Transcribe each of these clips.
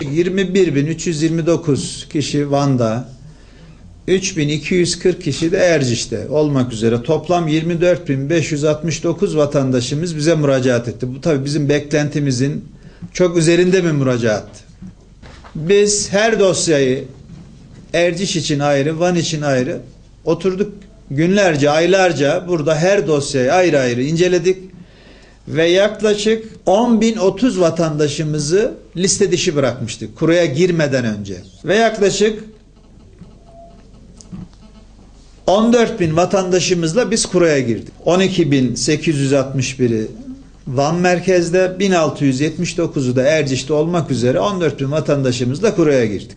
21.329 kişi Van'da, 3.240 kişi de Erciş'te olmak üzere toplam 24.569 vatandaşımız bize müracaat etti. Bu tabii bizim beklentimizin çok üzerinde bir müracaat. Biz her dosyayı Erciş için ayrı, Van için ayrı oturduk günlerce, aylarca burada her dosyayı ayrı ayrı inceledik ve yaklaşık 10.030 vatandaşımızı liste dışı bırakmıştık kuraya girmeden önce ve yaklaşık 14.000 vatandaşımızla biz kuraya girdik. 12.861'i Van merkezde, 1.679'u da Erciş'te olmak üzere 14.000 vatandaşımızla kuraya girdik.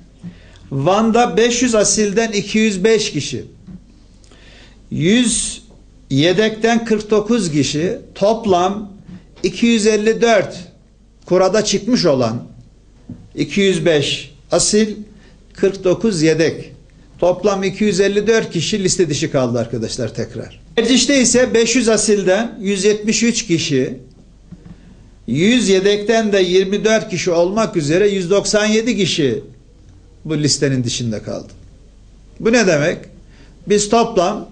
Van'da 500 asilden 205 kişi, 100 yedekten 49 kişi, toplam 254 kurada çıkmış olan 205 asil, 49 yedek. Toplam 254 kişi liste dışı kaldı arkadaşlar tekrar. Erciş'te ise 500 asilden 173 kişi, 100 yedekten de 24 kişi olmak üzere 197 kişi bu listenin dışında kaldı. Bu ne demek? Biz toplam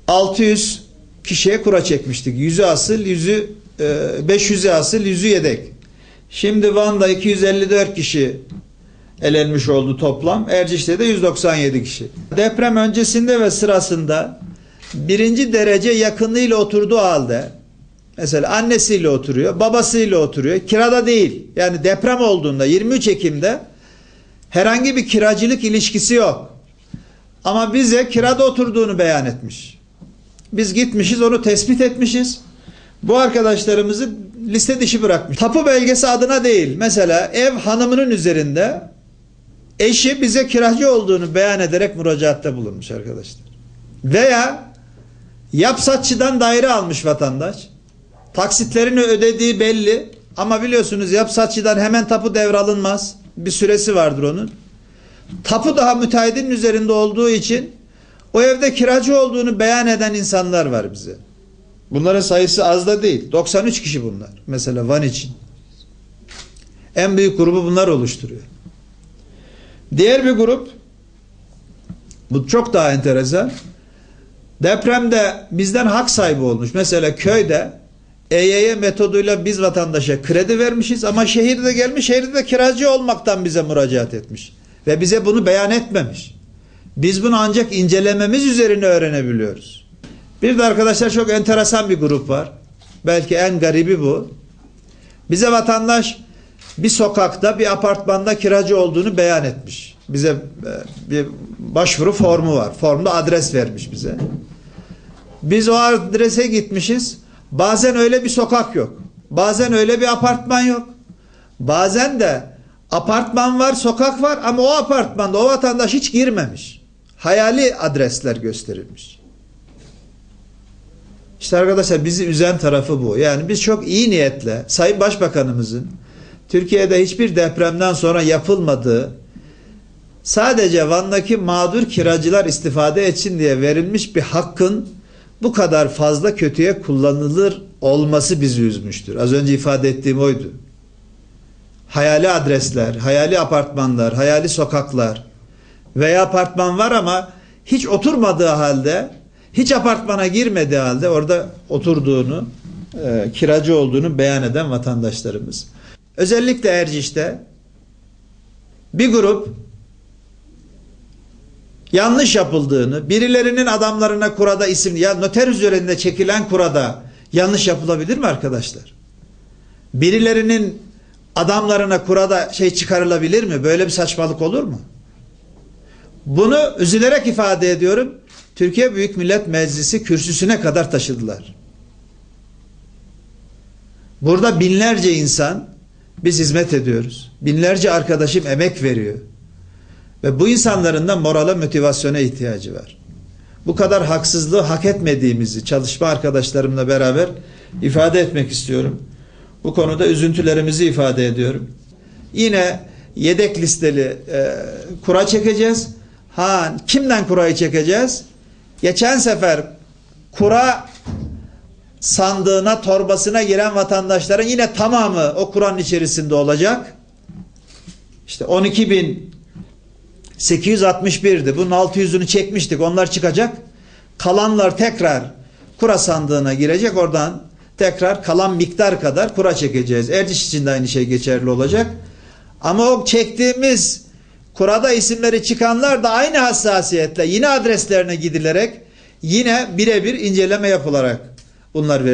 600 kişiye kura çekmiştik. 100'ü asıl, 500'ü asıl, 100'ü yedek. Şimdi Van'da 254 kişi elenmiş oldu toplam. Erciş'te de 197 kişi. Deprem öncesinde ve sırasında birinci derece yakınlığıyla oturduğu halde, mesela annesiyle oturuyor, babasıyla oturuyor, kirada değil. Yani deprem olduğunda 23 Ekim'de herhangi bir kiracılık ilişkisi yok. Ama bize kirada oturduğunu beyan etmiş. Biz gitmişiz, onu tespit etmişiz. Bu arkadaşlarımızı liste dışı bırakmış. Tapu belgesi adına değil. Mesela ev hanımının üzerinde eşi bize kiracı olduğunu beyan ederek müracaatta bulunmuş arkadaşlar. Veya yapsatçıdan daire almış vatandaş. Taksitlerini ödediği belli. Ama biliyorsunuz yapsatçıdan hemen tapu devralınmaz. Bir süresi vardır onun. Tapu daha müteahhidin üzerinde olduğu için o evde kiracı olduğunu beyan eden insanlar var bize. Bunların sayısı az da değil. 93 kişi bunlar. Mesela Van için. En büyük grubu bunlar oluşturuyor. Diğer bir grup, bu çok daha enteresan. Depremde bizden hak sahibi olmuş. Mesela köyde EYY metoduyla biz vatandaşa kredi vermişiz ama şehirde gelmiş, şehirde kiracı olmaktan bize müracaat etmiş. Ve bize bunu beyan etmemiş. Biz bunu ancak incelememiz üzerine öğrenebiliyoruz. Bir de arkadaşlar çok enteresan bir grup var. Belki en garibi bu. Bize vatandaş bir sokakta, bir apartmanda kiracı olduğunu beyan etmiş. Bize bir başvuru formu var. Formda adres vermiş bize. Biz o adrese gitmişiz. Bazen öyle bir sokak yok. Bazen öyle bir apartman yok. Bazen de apartman var, sokak var ama o apartmanda o vatandaş hiç girmemiş. Hayali adresler gösterilmiş. İşte arkadaşlar bizi üzen tarafı bu. Yani biz çok iyi niyetle Sayın Başbakanımızın Türkiye'de hiçbir depremden sonra yapılmadığı, sadece Van'daki mağdur kiracılar istifade etsin diye verilmiş bir hakkın bu kadar fazla kötüye kullanılır olması bizi üzmüştür. Az önce ifade ettiğim oydu. Hayali adresler, hayali apartmanlar, hayali sokaklar veya apartman var ama hiç oturmadığı halde, hiç apartmana girmediği halde orada oturduğunu, kiracı olduğunu beyan eden vatandaşlarımız. Özellikle Erciş'te bir grup yanlış yapıldığını, birilerinin adamlarına kurada isim, ya noter üzerinde çekilen kurada yanlış yapılabilir mi arkadaşlar? Birilerinin adamlarına kurada çıkarılabilir mi? Böyle bir saçmalık olur mu? Bunu üzülerek ifade ediyorum. Türkiye Büyük Millet Meclisi kürsüsüne kadar taşıdılar. Burada binlerce insan biz hizmet ediyoruz. Binlerce arkadaşım emek veriyor. Ve bu insanların da morale, motivasyona ihtiyacı var. Bu kadar haksızlığı hak etmediğimizi çalışma arkadaşlarımla beraber ifade etmek istiyorum. Bu konuda üzüntülerimizi ifade ediyorum. Yine yedek listeli kura çekeceğiz. Kimden kurayı çekeceğiz? Geçen sefer kura sandığına, torbasına giren vatandaşların yine tamamı o kuranın içerisinde olacak. İşte 12.861'di. Bunun 600'ünü çekmiştik. Onlar çıkacak. Kalanlar tekrar kura sandığına girecek. Oradan tekrar kalan miktar kadar kura çekeceğiz. Erciş için de aynı şey geçerli olacak. Ama o çektiğimiz kurada isimleri çıkanlar da aynı hassasiyetle yine adreslerine gidilerek yine birebir inceleme yapılarak bunlar verilecek.